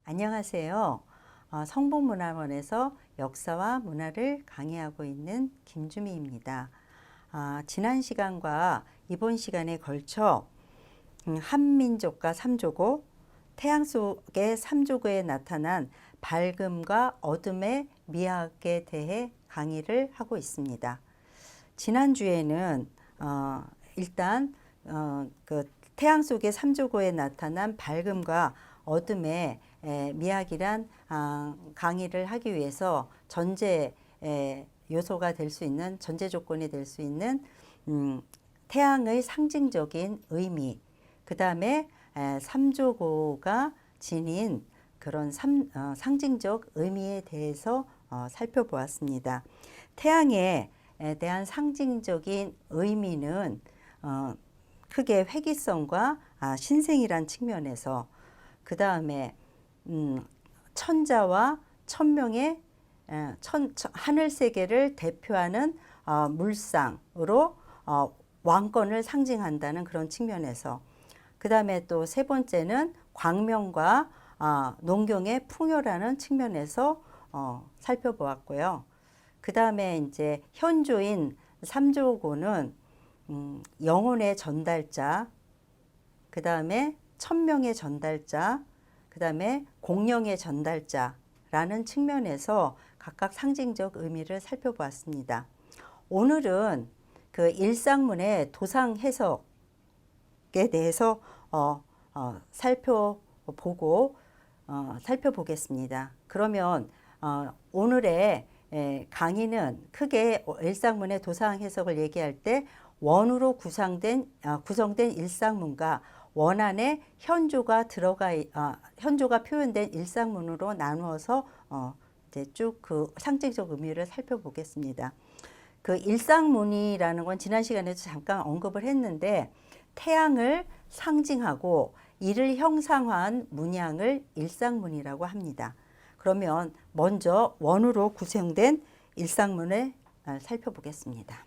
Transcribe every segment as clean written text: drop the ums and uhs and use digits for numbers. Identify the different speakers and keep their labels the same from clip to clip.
Speaker 1: 안녕하세요. 성북문화원에서 역사와 문화를 강의하고 있는 김주미입니다. 지난 시간과 이번 시간에 걸쳐 한민족과 삼조고, 태양 속의 삼조고에 나타난 밝음과 어둠의 미학에 대해 강의를 하고 있습니다. 지난주에는 일단 그 태양 속의 삼조고에 나타난 밝음과 어둠의 미학이란 강의를 하기 위해서 전제 요소가 될 수 있는, 전제 조건이 될 수 있는 태양의 상징적인 의미, 그 다음에 삼조고가 지닌 그런 상징적 의미에 대해서 살펴보았습니다. 태양에 대한 상징적인 의미는 크게 회귀성과 신생이란 측면에서, 그 다음에 천자와 천명의 하늘 세계를 대표하는 물상으로 왕권을 상징한다는 그런 측면에서, 그 다음에 또 세 번째는 광명과 농경의 풍요라는 측면에서 살펴보았고요. 그 다음에 이제 현조인 삼조고는 영혼의 전달자, 그 다음에 천명의 전달자, 그 다음에 공령의 전달자라는 측면에서 각각 상징적 의미를 살펴보았습니다. 오늘은 그 일상문의 도상 해석에 대해서 살펴보겠습니다. 그러면 오늘의 강의는 크게 일상문의 도상 해석을 얘기할 때 원으로 구성된 일상문과 원 안에 현조가 표현된 일상문으로 나누어서 이제 쭉 그 상징적 의미를 살펴보겠습니다. 그 일상문이라는 건 지난 시간에도 잠깐 언급을 했는데, 태양을 상징하고 이를 형상화한 문양을 일상문이라고 합니다. 그러면 먼저 원으로 구성된 일상문을 살펴보겠습니다.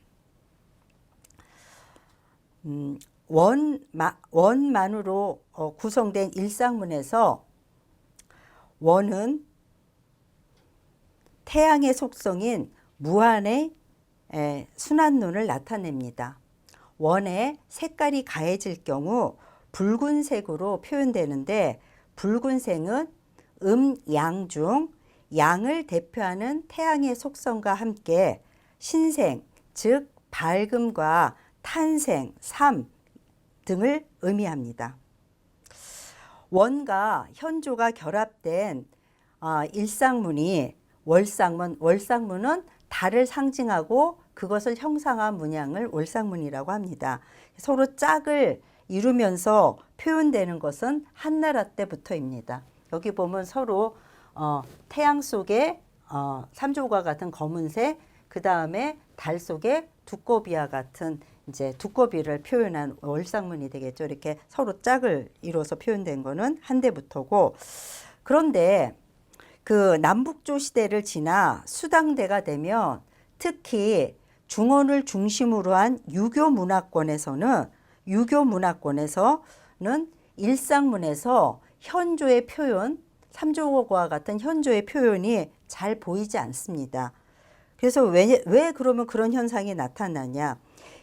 Speaker 1: 원만으로 구성된 일상문에서 원은 태양의 속성인 무한의 순환론을 나타냅니다. 원의 색깔이 가해질 경우 붉은색으로 표현되는데, 붉은색은 양 중 양을 대표하는 태양의 속성과 함께 신생, 즉 밝음과 탄생, 삶 등을 의미합니다. 원과 현조가 결합된 일상문이 월상문은 달을 상징하고 그것을 형상화한 문양을 월상문이라고 합니다. 서로 짝을 이루면서 표현되는 것은 한나라 때부터입니다. 여기 보면 서로 태양 속에 삼조고와 같은 검은색, 그 다음에 달 속에 두꺼비와 같은 이제 두꺼비를 표현한 월상문이 되겠죠. 이렇게 서로 짝을 이루어서 표현된 거는 한때부터고, 그런데 그 남북조 시대를 지나 수당대가 되면 특히 중원을 중심으로 한 유교 문화권에서는 일상문에서 현조의 표현, 삼조고와 같은 현조의 표현이 잘 보이지 않습니다. 그래서 왜 그러면 그런 현상이 나타나냐?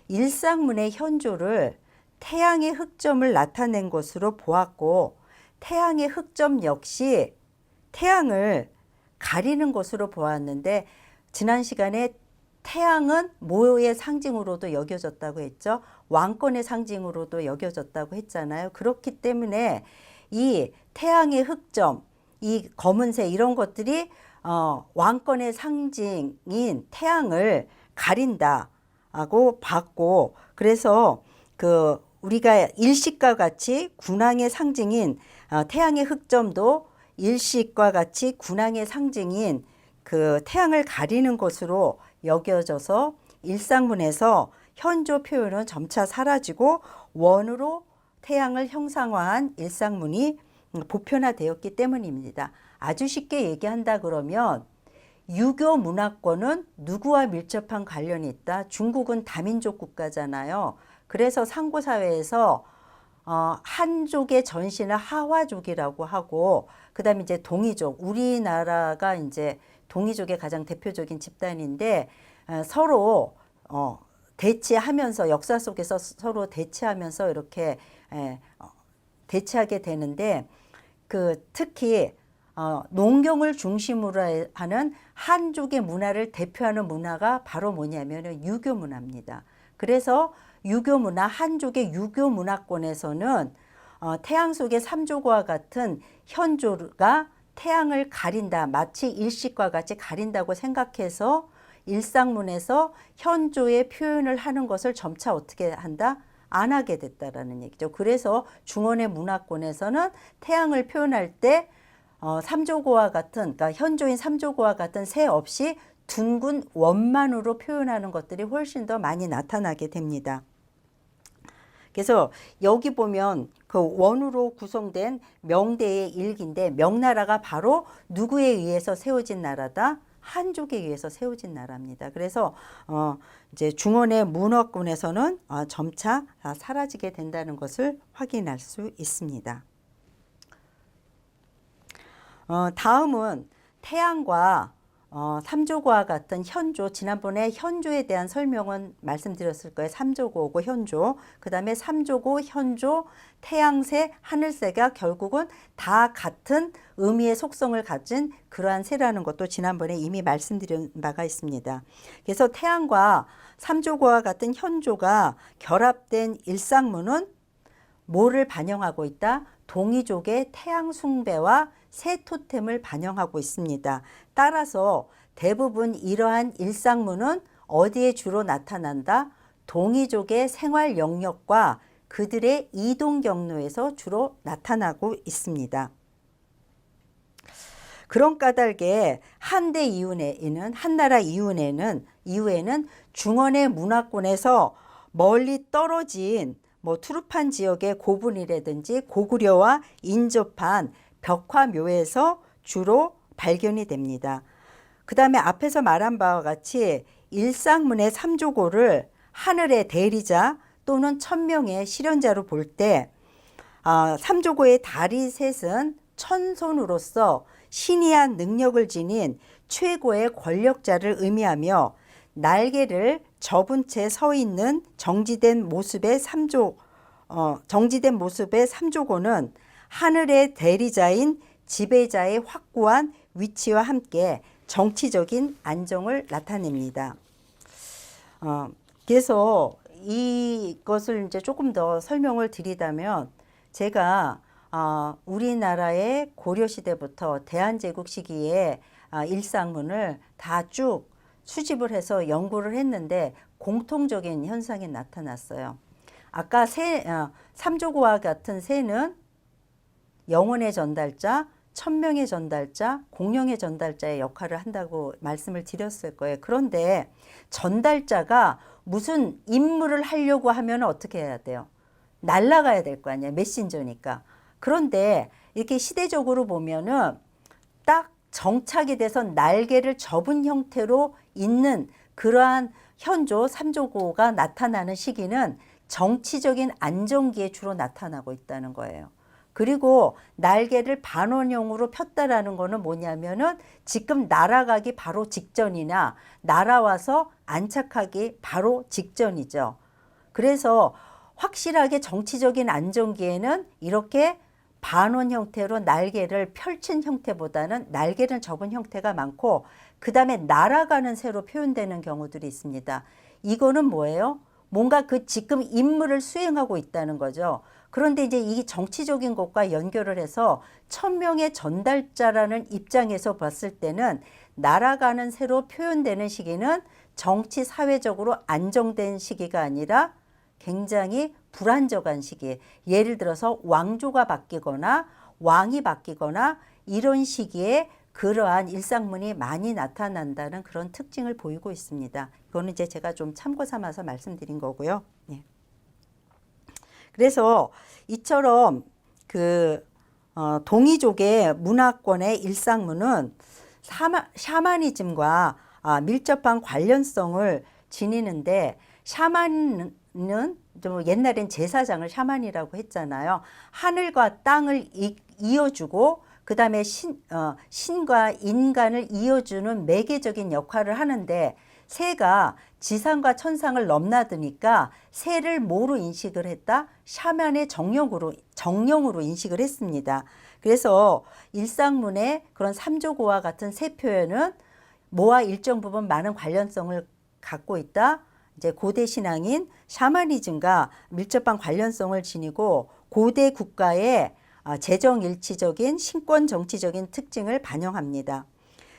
Speaker 1: 일상문의 현조를 태양의 흑점을 나타낸 것으로 보았고, 태양의 흑점 역시 태양을 가리는 것으로 보았는데, 지난 시간에 태양은 뭐의 상징으로도 여겨졌다고 했죠? 왕권의 상징으로도 여겨졌다고 했잖아요. 그렇기 때문에 이 태양의 흑점, 이 검은색 이런 것들이 왕권의 상징인 태양을 가린다고 봤고, 그래서 그 우리가 일식과 같이 군왕의 상징인 태양의 흑점도 일식과 같이 군왕의 상징인 그 태양을 가리는 것으로 여겨져서 일상문에서 현조 표현은 점차 사라지고 원으로 태양을 형상화한 일상문이 보편화되었기 때문입니다. 아주 쉽게 얘기한다 그러면 유교 문화권은 누구와 밀접한 관련이 있다? 중국은 다민족 국가잖아요. 그래서 상고사회에서 한족의 전신을 하와족이라고 하고, 그다음에 이제 동이족, 우리나라가 이제 동이족의 가장 대표적인 집단인데 서로 대치하면서 역사 속에서 서로 대치하면서 이렇게 대치하게 되는데, 특히 농경을 중심으로 하는 한족의 문화를 대표하는 문화가 바로 뭐냐면은 유교 문화입니다. 그래서 유교 문화, 한족의 유교 문화권에서는 태양 속의 삼조고와 같은 현조가 태양을 가린다, 마치 일식과 같이 가린다고 생각해서 일상문에서 현조의 표현을 하는 것을 점차 어떻게 한다? 안 하게 됐다라는 얘기죠. 그래서 중원의 문화권에서는 태양을 표현할 때 삼조고와 같은, 그러니까 현조인 삼조고와 같은 새 없이 둥근 원만으로 표현하는 것들이 훨씬 더 많이 나타나게 됩니다. 그래서 여기 보면 그 원으로 구성된 명대의 일기인데, 명나라가 바로 누구에 의해서 세워진 나라다? 한족에 의해서 세워진 나라입니다. 그래서 이제 중원의 문화권에서는 점차 사라지게 된다는 것을 확인할 수 있습니다. 다음은 태양과 삼조고와 같은 현조, 지난번에 현조에 대한 설명은 말씀드렸을 거예요. 삼조고고 현조, 그 다음에 삼조고, 현조, 태양새, 하늘새가 결국은 다 같은 의미의 속성을 가진 그러한 새라는 것도 지난번에 이미 말씀드린 바가 있습니다. 그래서 태양과 삼조고와 같은 현조가 결합된 일상문은 뭐를 반영하고 있다? 동이족의 태양 숭배와 새 토템을 반영하고 있습니다. 따라서 대부분 이러한 일상문은 어디에 주로 나타난다? 동이족의 생활 영역과 그들의 이동 경로에서 주로 나타나고 있습니다. 그런 까닭에 한대 이후에는, 한나라 이후에는 중원의 문화권에서 멀리 떨어진 투르판 지역의 고분이라든지 고구려와 인접한 벽화묘에서 주로 발견이 됩니다. 그 다음에 앞에서 말한 바와 같이 일상문의 삼조고를 하늘의 대리자 또는 천명의 실현자로 볼 때 삼조고의 다리 셋은 천손으로서 신이한 능력을 지닌 최고의 권력자를 의미하며, 날개를 접은 채 서 있는 정지된 모습의 삼조고는 하늘의 대리자인 지배자의 확고한 위치와 함께 정치적인 안정을 나타냅니다. 그래서 이것을 이제 조금 더 설명을 드리자면, 제가 우리나라의 고려시대부터 대한제국 시기에 일상문을 다 쭉 수집을 해서 연구를 했는데 공통적인 현상이 나타났어요. 아까 삼조고와 같은 새는 영혼의 전달자, 천명의 전달자, 공령의 전달자의 역할을 한다고 말씀을 드렸을 거예요. 그런데 전달자가 무슨 임무를 하려고 하면 어떻게 해야 돼요? 날아가야 될 거 아니에요. 메신저니까. 그런데 이렇게 시대적으로 보면은 딱 정착이 돼서 날개를 접은 형태로 있는 그러한 현조, 삼조고가 나타나는 시기는 정치적인 안정기에 주로 나타나고 있다는 거예요. 그리고 날개를 반원형으로 폈다라는 거는 뭐냐면은 지금 날아가기 바로 직전이나 날아와서 안착하기 바로 직전이죠. 그래서 확실하게 정치적인 안정기에는 이렇게 반원 형태로 날개를 펼친 형태보다는 날개를 접은 형태가 많고, 그 다음에 날아가는 새로 표현되는 경우들이 있습니다. 이거는 뭐예요? 뭔가 그 지금 임무를 수행하고 있다는 거죠. 그런데 이제 이 정치적인 것과 연결을 해서 천명의 전달자라는 입장에서 봤을 때는 날아가는 새로 표현되는 시기는 정치 사회적으로 안정된 시기가 아니라 굉장히 불안정한 시기, 예를 들어서 왕조가 바뀌거나 왕이 바뀌거나 이런 시기에 그러한 일상문이 많이 나타난다는 그런 특징을 보이고 있습니다. 이거는 이제 제가 좀 참고 삼아서 말씀드린 거고요. 예. 그래서 이처럼 동이족의 문화권의 일상문은 샤머니즘과 밀접한 관련성을 지니는데, 샤먼은 좀 옛날엔 제사장을 샤만이라고 했잖아요. 하늘과 땅을 이어주고 그다음에 신과 인간을 이어주는 매개적인 역할을 하는데 새가 지상과 천상을 넘나드니까 새를 뭐로 인식을 했다? 샤만의 정령으로 인식을 했습니다. 그래서 일상문의 그런 삼조고와 같은 새 표현은 뭐와 일정 부분 많은 관련성을 갖고 있다. 이제 고대 신앙인 샤머니즘과 밀접한 관련성을 지니고 고대 국가의 재정 일치적인 신권 정치적인 특징을 반영합니다.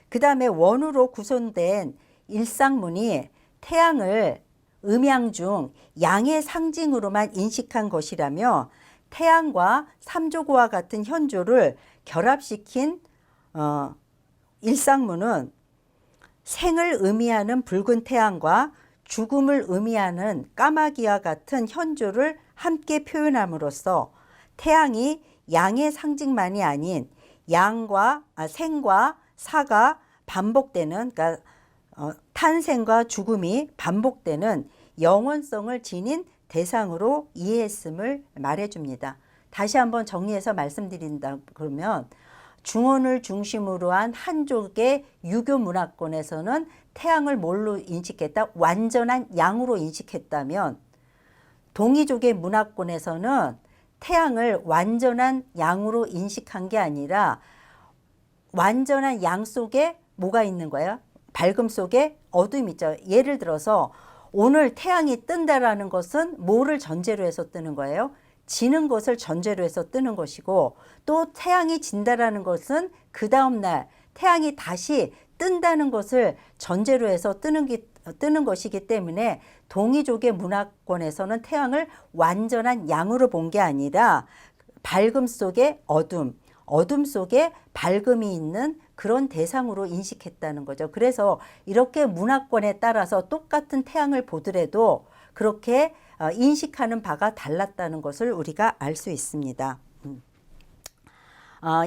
Speaker 1: 그 다음에 원으로 구성된 일상문이 태양을 음양 중 양의 상징으로만 인식한 것이라며 태양과 삼조고와 같은 현조를 결합시킨 일상문은 생을 의미하는 붉은 태양과 죽음을 의미하는 까마귀와 같은 현조를 함께 표현함으로써 태양이 양의 상징만이 아닌 생과 사가 반복되는, 그러니까 탄생과 죽음이 반복되는 영원성을 지닌 대상으로 이해했음을 말해줍니다. 다시 한번 정리해서 말씀드린다 그러면 중원을 중심으로 한 한족의 유교 문화권에서는 태양을 뭘로 인식했다? 완전한 양으로 인식했다면 동이족의 문화권에서는 태양을 완전한 양으로 인식한 게 아니라 완전한 양 속에 뭐가 있는 거예요? 밝음 속에 어둠이 있죠. 예를 들어서 오늘 태양이 뜬다라는 것은 뭐를 전제로 해서 뜨는 거예요? 지는 것을 전제로 해서 뜨는 것이고 또 태양이 진다라는 것은 그 다음날 태양이 다시 뜬다는 것을 전제로 해서 뜨는 것이기 때문에 동이족의 문화권에서는 태양을 완전한 양으로 본 게 아니라 밝음 속에 어둠 속에 밝음이 있는 그런 대상으로 인식했다는 거죠. 그래서 이렇게 문화권에 따라서 똑같은 태양을 보더라도 그렇게 인식하는 바가 달랐다는 것을 우리가 알 수 있습니다.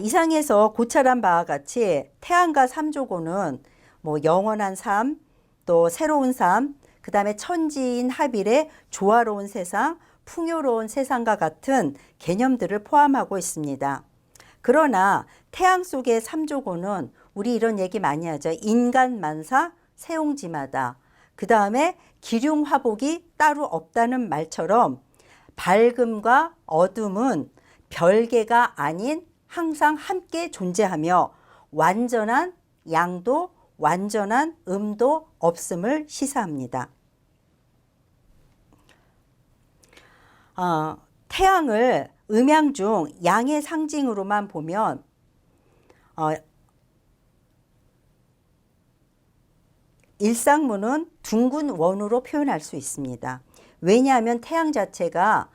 Speaker 1: 이상에서 고찰한 바와 같이 태양과 삼조고는 뭐 영원한 삶, 또 새로운 삶, 그 다음에 천지인 합일의 조화로운 세상, 풍요로운 세상과 같은 개념들을 포함하고 있습니다. 그러나 태양 속의 삼조고는 우리 이런 얘기 많이 하죠. 인간만사 세옹지마다. 그 다음에 기륭화복이 따로 없다는 말처럼 밝음과 어둠은 별개가 아닌 항상 함께 존재하며 완전한 양도 완전한 음도 없음을 시사합니다. 태양을 음양 중 양의 상징으로만 보면 일상문은 둥근 원으로 표현할 수 있습니다. 왜냐하면 태양 자체가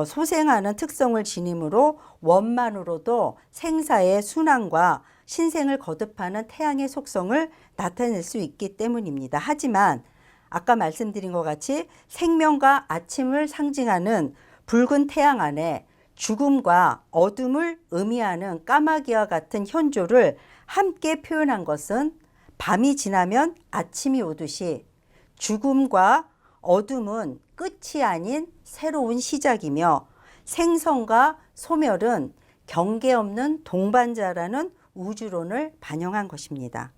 Speaker 1: 소생하는 특성을 지니므로 원만으로도 생사의 순환과 신생을 거듭하는 태양의 속성을 나타낼 수 있기 때문입니다. 하지만 아까 말씀드린 것 같이 생명과 아침을 상징하는 붉은 태양 안에 죽음과 어둠을 의미하는 까마귀와 같은 현조를 함께 표현한 것은 밤이 지나면 아침이 오듯이 죽음과 어둠은 끝이 아닌 새로운 시작이며 생성과 소멸은 경계 없는 동반자라는 우주론을 반영한 것입니다.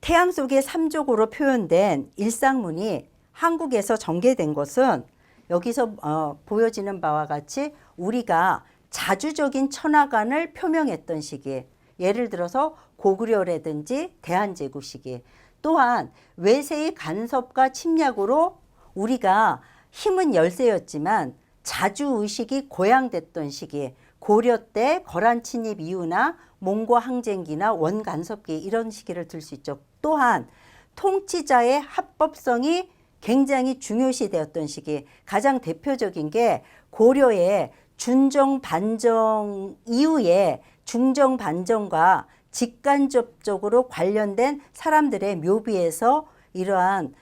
Speaker 1: 태양 속의 삼족으로 표현된 일상문이 한국에서 전개된 것은 여기서 보여지는 바와 같이 우리가 자주적인 천하관을 표명했던 시기, 예를 들어서 고구려라든지 대한제국 시기, 또한 외세의 간섭과 침략으로 우리가 힘은 열세였지만 자주의식이 고양됐던 시기, 고려 때 거란 침입 이후나 몽고 항쟁기나 원간섭기 이런 시기를 들 수 있죠. 또한 통치자의 합법성이 굉장히 중요시되었던 시기, 가장 대표적인 게 고려의 준정 반정 이후에 중정 반정과 직간접적으로 관련된 사람들의 묘비에서 이러한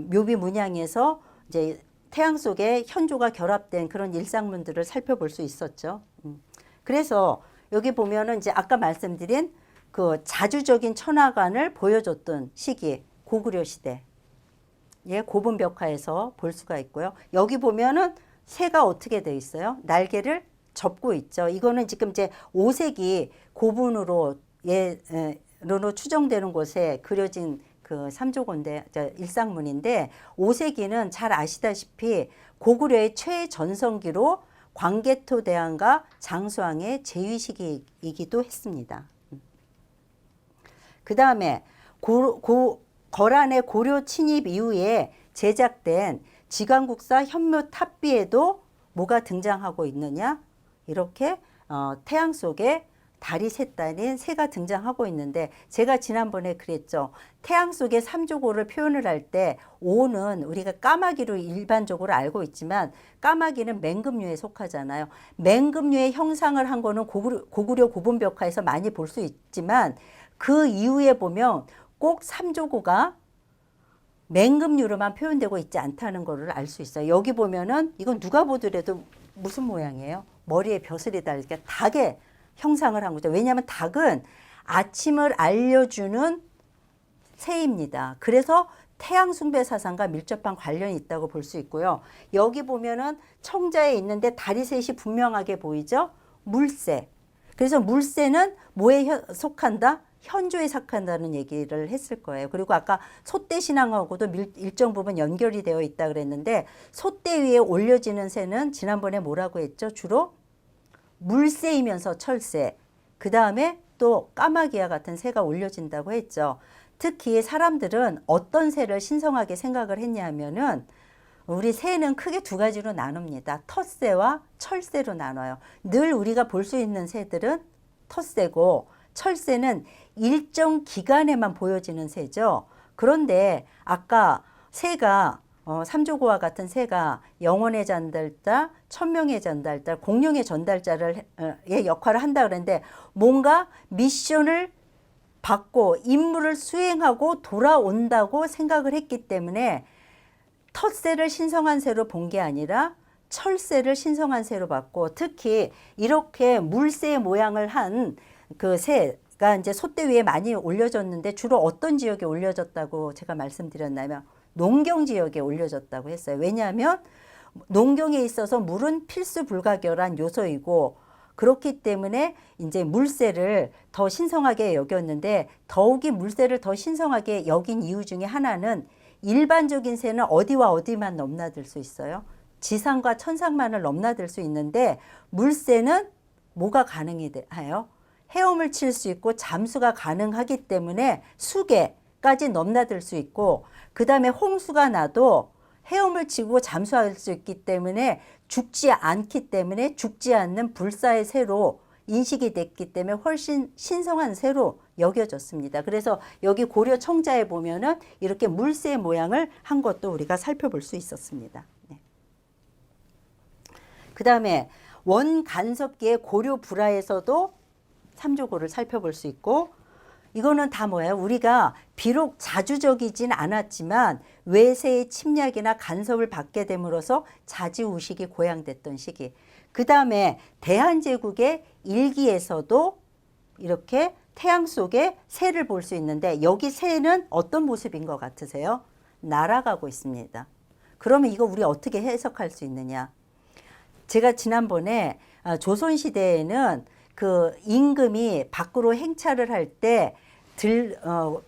Speaker 1: 묘비 문양에서 이제 태양 속에 현조가 결합된 그런 일상문들을 살펴볼 수 있었죠. 그래서 여기 보면은 이제 아까 말씀드린 그 자주적인 천하관을 보여줬던 시기, 고구려 시대. 예, 고분벽화해서 볼 수가 있고요. 여기 보면은 새가 어떻게 돼 있어요? 날개를 접고 있죠. 이거는 지금 이제 오색이 고분으로 예로 추정되는 곳에 그려진 그 삼조고인데 일상문인데 오색이는 잘 아시다시피 고구려의 최전성기로 광개토 대왕과 장수왕의 제위시기이기도 했습니다. 그 다음에 거란의 고려 침입 이후에 제작된 지간국사 현묘 탑비에도 뭐가 등장하고 있느냐? 이렇게 태양 속에 달이 셋다닌 새가 등장하고 있는데 제가 지난번에 그랬죠. 태양 속에 삼조고를 표현을 할 때 오는 우리가 까마귀로 일반적으로 알고 있지만 까마귀는 맹금류에 속하잖아요. 맹금류의 형상을 한 거는 고구려 고분벽화에서 많이 볼 수 있지만 그 이후에 보면 꼭 삼조고가 맹금류로만 표현되고 있지 않다는 것을 알 수 있어요. 여기 보면은 이건 누가 보더라도 무슨 모양이에요? 머리에 벼슬이 달리니까 닭의 형상을 한 거죠. 왜냐하면 닭은 아침을 알려주는 새입니다. 그래서 태양 숭배 사상과 밀접한 관련이 있다고 볼 수 있고요. 여기 보면은 청자에 있는데 다리셋이 분명하게 보이죠? 물새. 그래서 물새는 뭐에 속한다? 현조에 속한다는 얘기를 했을 거예요. 그리고 아까 소떼 신앙하고도 일정 부분 연결이 되어 있다 그랬는데 소떼 위에 올려지는 새는 지난번에 뭐라고 했죠? 주로 물새이면서 철새, 그 다음에 또 까마귀와 같은 새가 올려진다고 했죠. 특히 사람들은 어떤 새를 신성하게 생각을 했냐면은 우리 새는 크게 두 가지로 나눕니다. 텃새와 철새로 나눠요. 늘 우리가 볼 수 있는 새들은 텃새고 철새는 일정 기간에만 보여지는 새죠. 그런데 아까 새가 삼조고와 같은 새가 영혼의 전달자, 천명의 전달자, 공룡의 전달자를 의 역할을 한다 그랬는데 뭔가 미션을 받고 임무를 수행하고 돌아온다고 생각을 했기 때문에 텃새를 신성한 새로 본 게 아니라 철새를 신성한 새로 봤고 특히 이렇게 물새 모양을 한 그 새가 이제 솥대 위에 많이 올려졌는데 주로 어떤 지역에 올려졌다고 제가 말씀드렸냐면 농경 지역에 올려졌다고 했어요. 왜냐하면 농경에 있어서 물은 필수 불가결한 요소이고 그렇기 때문에 이제 물새를 더 신성하게 여겼는데 더욱이 물새를 더 신성하게 여긴 이유 중에 하나는 일반적인 새는 어디와 어디만 넘나들 수 있어요? 지상과 천상만을 넘나들 수 있는데 물새는 뭐가 가능해요? 헤엄을 칠 수 있고 잠수가 가능하기 때문에 수계까지 넘나들 수 있고 그 다음에 홍수가 나도 헤엄을 치고 잠수할 수 있기 때문에 죽지 않기 때문에 죽지 않는 불사의 새로 인식이 됐기 때문에 훨씬 신성한 새로 여겨졌습니다. 그래서 여기 고려 청자에 보면은 이렇게 물새 모양을 한 것도 우리가 살펴볼 수 있었습니다. 네. 그 다음에 원간섭기의 고려 불화에서도 삼조고를 살펴볼 수 있고 이거는 다 뭐예요? 우리가 비록 자주적이진 않았지만 외세의 침략이나 간섭을 받게 됨으로써 자지우식이 고양됐던 시기. 그 다음에 대한제국의 일기에서도 이렇게 태양 속에 새를 볼 수 있는데 여기 새는 어떤 모습인 것 같으세요? 날아가고 있습니다. 그러면 이거 우리 어떻게 해석할 수 있느냐? 제가 지난번에 조선시대에는 그 임금이 밖으로 행차를 할 때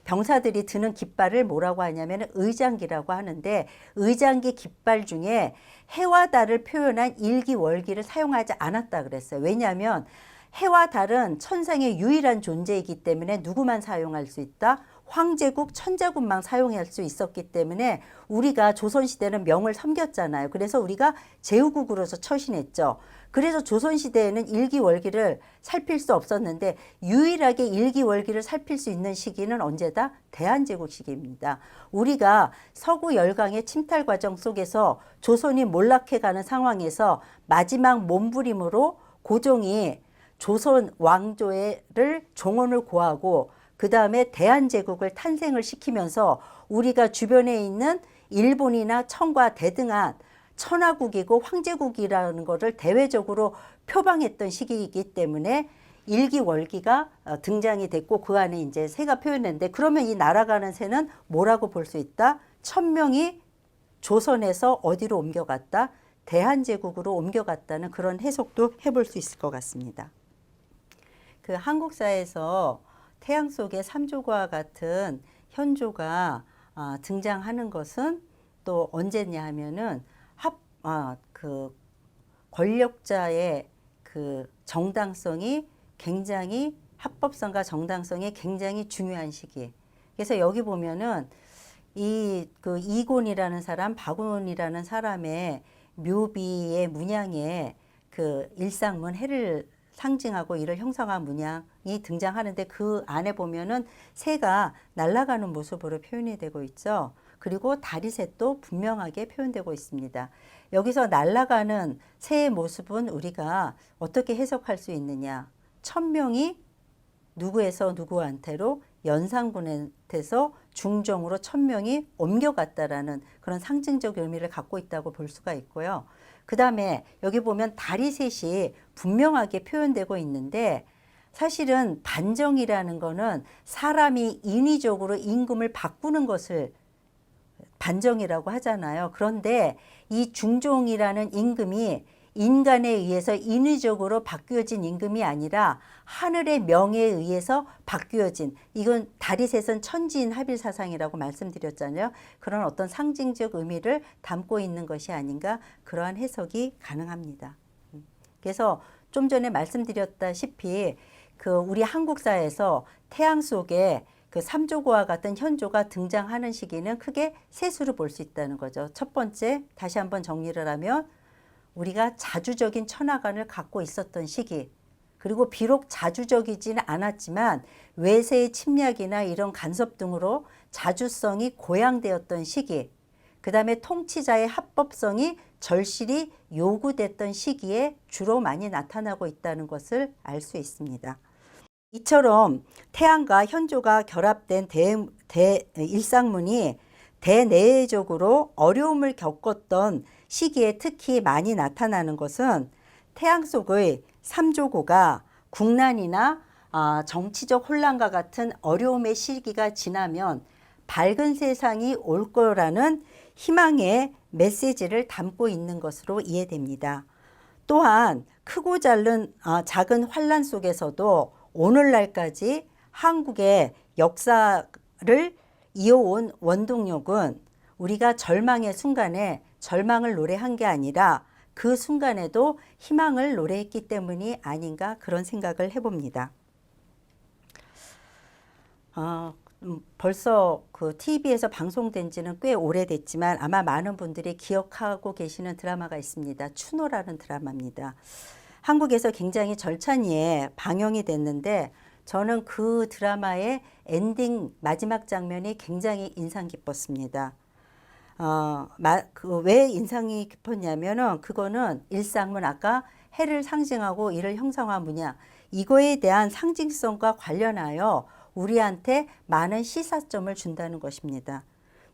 Speaker 1: 병사들이 드는 깃발을 뭐라고 하냐면 의장기라고 하는데 의장기 깃발 중에 해와 달을 표현한 일기 월기를 사용하지 않았다 그랬어요. 왜냐하면 해와 달은 천상의 유일한 존재이기 때문에 누구만 사용할 수 있다? 황제국, 천자국만 사용할 수 있었기 때문에 우리가 조선시대는 명을 섬겼잖아요. 그래서 우리가 제후국으로서 처신했죠. 그래서 조선시대에는 일기월기를 살필 수 없었는데 유일하게 일기월기를 살필 수 있는 시기는 언제다? 대한제국 시기입니다. 우리가 서구 열강의 침탈 과정 속에서 조선이 몰락해가는 상황에서 마지막 몸부림으로 고종이 조선 왕조를 종언을 고하고 그 다음에 대한제국을 탄생을 시키면서 우리가 주변에 있는 일본이나 청과 대등한 천하국이고 황제국이라는 것을 대외적으로 표방했던 시기이기 때문에 일기월기가 등장이 됐고 그 안에 이제 새가 표현했는데 그러면 이 날아가는 새는 뭐라고 볼 수 있다? 천명이 조선에서 어디로 옮겨갔다? 대한제국으로 옮겨갔다는 그런 해석도 해볼 수 있을 것 같습니다. 그 한국사에서 태양 속의 삼조과 같은 현조가 등장하는 것은 또 언제냐 하면은 그 권력자의 그 정당성이 굉장히 합법성과 정당성이 굉장히 중요한 시기. 그래서 여기 보면은 그 이곤이라는 사람, 박운이라는 사람의 묘비의 문양에 그 일상문 해를 상징하고 이를 형상한 문양이 등장하는데 그 안에 보면은 새가 날아가는 모습으로 표현이 되고 있죠. 그리고 다리셋도 분명하게 표현되고 있습니다. 여기서 날아가는 새의 모습은 우리가 어떻게 해석할 수 있느냐? 천명이 누구에서 누구한테로 연산군한테서 중종으로 천명이 옮겨갔다라는 그런 상징적 의미를 갖고 있다고 볼 수가 있고요. 그 다음에 여기 보면 다리셋이 분명하게 표현되고 있는데 사실은 반정이라는 거는 사람이 인위적으로 임금을 바꾸는 것을 반정이라고 하잖아요. 그런데 이 중종이라는 임금이 인간에 의해서 인위적으로 바뀌어진 임금이 아니라 하늘의 명에 의해서 바뀌어진, 이건 다리셋은 천지인 합일사상이라고 말씀드렸잖아요. 그런 어떤 상징적 의미를 담고 있는 것이 아닌가, 그러한 해석이 가능합니다. 그래서 좀 전에 말씀드렸다시피 그 우리 한국사에서 태양 속에 그 삼조고와 같은 현조가 등장하는 시기는 크게 세 수로 볼 수 있다는 거죠. 첫 번째, 다시 한번 정리를 하면 우리가 자주적인 천하관을 갖고 있었던 시기, 그리고 비록 자주적이지는 않았지만 외세의 침략이나 이런 간섭 등으로 자주성이 고양되었던 시기, 그 다음에 통치자의 합법성이 절실히 요구됐던 시기에 주로 많이 나타나고 있다는 것을 알 수 있습니다. 이처럼 태양과 현조가 결합된 일상문이 대내적으로 어려움을 겪었던 시기에 특히 많이 나타나는 것은 태양 속의 삼조고가 국난이나 정치적 혼란과 같은 어려움의 시기가 지나면 밝은 세상이 올 거라는 희망의 메시지를 담고 있는 것으로 이해됩니다. 또한 크고 작은 환란 속에서도 오늘날까지 한국의 역사를 이어온 원동력은 우리가 절망의 순간에 절망을 노래한 게 아니라 그 순간에도 희망을 노래했기 때문이 아닌가, 그런 생각을 해봅니다. 벌써 그 TV에서 방송된 지는 꽤 오래됐지만 아마 많은 분들이 기억하고 계시는 드라마가 있습니다. 추노라는 드라마입니다. 한국에서 굉장히 절찬리에 방영이 됐는데 저는 그 드라마의 엔딩 마지막 장면이 굉장히 인상 깊었습니다. 왜 인상이 깊었냐면은 그거는 일상문, 아까 해를 상징하고 이를 형상화 문양, 이거에 대한 상징성과 관련하여 우리한테 많은 시사점을 준다는 것입니다.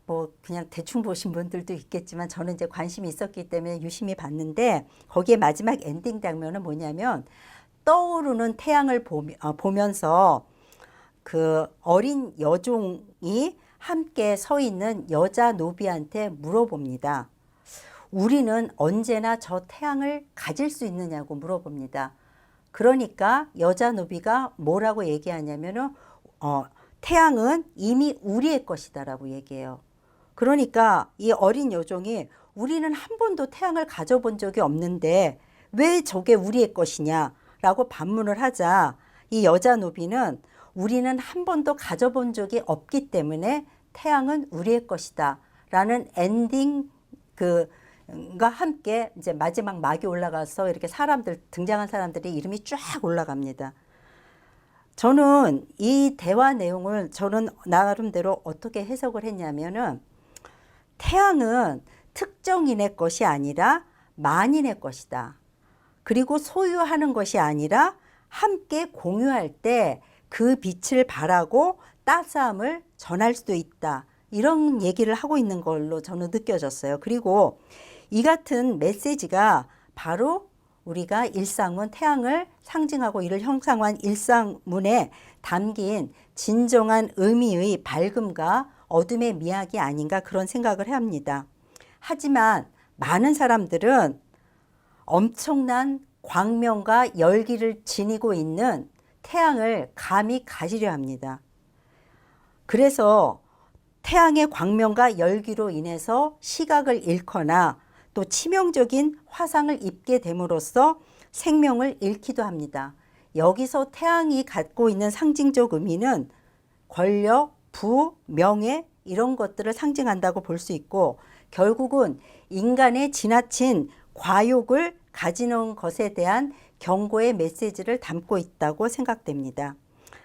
Speaker 1: 뭐 그냥 대충 보신 분들도 있겠지만 저는 이제 관심이 있었기 때문에 유심히 봤는데 거기에 마지막 엔딩 장면은 뭐냐면 떠오르는 태양을 보면서 그 어린 여종이 함께 서 있는 여자 노비한테 물어봅니다. 우리는 언제나 저 태양을 가질 수 있느냐고 물어봅니다. 그러니까 여자 노비가 뭐라고 얘기하냐면은 태양은 이미 우리의 것이다라고 얘기해요. 그러니까 이 어린 여종이 우리는 한 번도 태양을 가져본 적이 없는데 왜 저게 우리의 것이냐라고 반문을 하자 이 여자 노비는 우리는 한 번도 가져본 적이 없기 때문에 태양은 우리의 것이다 라는 엔딩 가 함께 이제 마지막 막이 올라가서 이렇게 등장한 사람들이 이름이 쫙 올라갑니다. 저는 이 대화 내용을 저는 나름대로 어떻게 해석을 했냐면은 태양은 특정인의 것이 아니라 만인의 것이다. 그리고 소유하는 것이 아니라 함께 공유할 때 그 빛을 발하고 따스함을 전할 수도 있다. 이런 얘기를 하고 있는 걸로 저는 느껴졌어요. 그리고 이 같은 메시지가 바로 우리가 일상문, 태양을 상징하고 이를 형상화한 일상문에 담긴 진정한 의미의 밝음과 어둠의 미학이 아닌가, 그런 생각을 합니다. 하지만 많은 사람들은 엄청난 광명과 열기를 지니고 있는 태양을 감히 가지려 합니다. 그래서 태양의 광명과 열기로 인해서 시각을 잃거나 또 치명적인 화상을 입게 됨으로써 생명을 잃기도 합니다. 여기서 태양이 갖고 있는 상징적 의미는 권력, 부, 명예 이런 것들을 상징한다고 볼 수 있고, 결국은 인간의 지나친 과욕을 가지는 것에 대한 경고의 메시지를 담고 있다고 생각됩니다.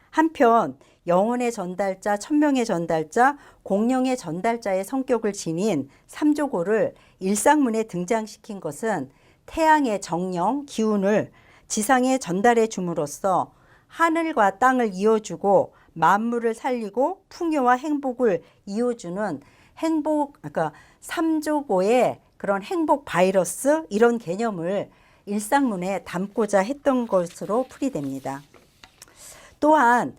Speaker 1: 한편 영혼의 전달자, 천명의 전달자, 공령의 전달자의 성격을 지닌 삼조고를 일상문에 등장시킨 것은 태양의 정령, 기운을 지상에 전달해 줌으로써 하늘과 땅을 이어주고 만물을 살리고 풍요와 행복을 이어주는 그러니까 삼조고의 그런 행복 바이러스 이런 개념을 일상문에 담고자 했던 것으로 풀이됩니다. 또한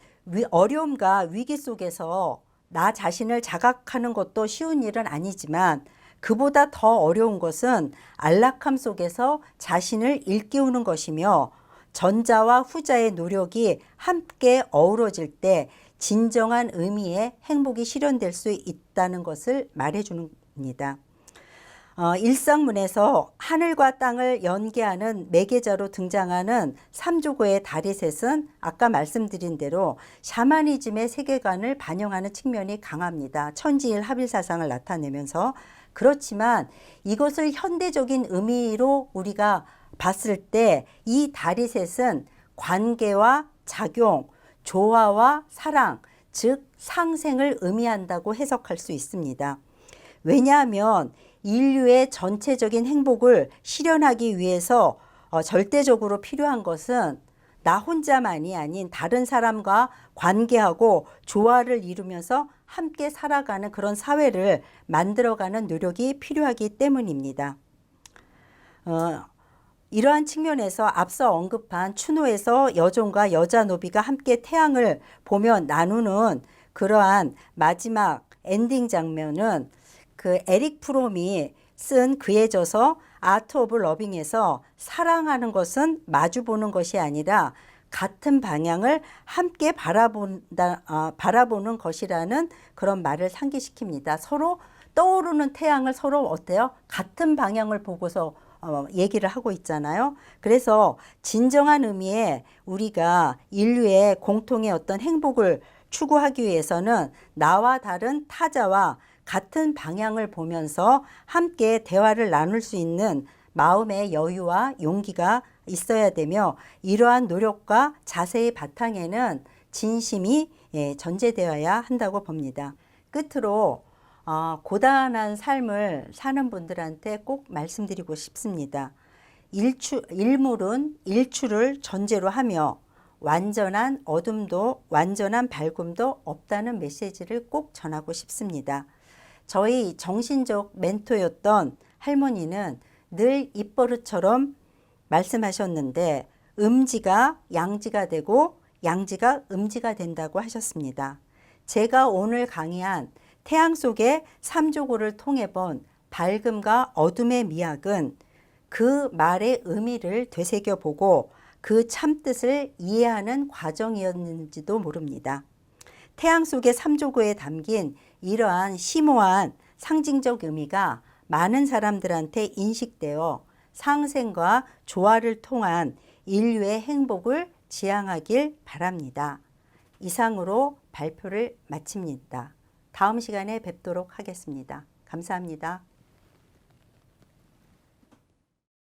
Speaker 1: 어려움과 위기 속에서 나 자신을 자각하는 것도 쉬운 일은 아니지만 그보다 더 어려운 것은 안락함 속에서 자신을 일깨우는 것이며, 전자와 후자의 노력이 함께 어우러질 때 진정한 의미의 행복이 실현될 수 있다는 것을 말해줍니다. 일상문에서 하늘과 땅을 연계하는 매개자로 등장하는 삼조고의 다리셋은 아까 말씀드린 대로 샤머니즘의 세계관을 반영하는 측면이 강합니다. 천지일합일사상을 나타내면서. 그렇지만 이것을 현대적인 의미로 우리가 봤을 때 이 다리셋은 관계와 작용, 조화와 사랑, 즉 상생을 의미한다고 해석할 수 있습니다. 왜냐하면 인류의 전체적인 행복을 실현하기 위해서 절대적으로 필요한 것은 나 혼자만이 아닌 다른 사람과 관계하고 조화를 이루면서 함께 살아가는 그런 사회를 만들어가는 노력이 필요하기 때문입니다. 이러한 측면에서 앞서 언급한 추노에서 여종과 여자 노비가 함께 태양을 보며 나누는 그러한 마지막 엔딩 장면은 그 에릭 프롬이 쓴 그에 져서 아트 오브 러빙에서 사랑하는 것은 마주보는 것이 아니라 같은 방향을 함께 바라보는 것이라는 그런 말을 상기시킵니다. 서로 떠오르는 태양을 서로 어때요? 같은 방향을 보고서 얘기를 하고 있잖아요. 그래서 진정한 의미의 우리가 인류의 공통의 어떤 행복을 추구하기 위해서는 나와 다른 타자와 같은 방향을 보면서 함께 대화를 나눌 수 있는 마음의 여유와 용기가 있어야 되며, 이러한 노력과 자세의 바탕에는 진심이 전제되어야 한다고 봅니다. 끝으로 고단한 삶을 사는 분들한테 꼭 말씀드리고 싶습니다. 일물은 일출을 전제로 하며 완전한 어둠도 완전한 밝음도 없다는 메시지를 꼭 전하고 싶습니다. 저희 정신적 멘토였던 할머니는 늘 입버릇처럼 말씀하셨는데, 음지가 양지가 되고 양지가 음지가 된다고 하셨습니다. 제가 오늘 강의한 태양 속의 삼조고를 통해 본 밝음과 어둠의 미학은 그 말의 의미를 되새겨보고 그 참뜻을 이해하는 과정이었는지도 모릅니다. 태양 속의 삼조고에 담긴 이러한 심오한 상징적 의미가 많은 사람들한테 인식되어 상생과 조화를 통한 인류의 행복을 지향하길 바랍니다. 이상으로 발표를 마칩니다. 다음 시간에 뵙도록 하겠습니다. 감사합니다.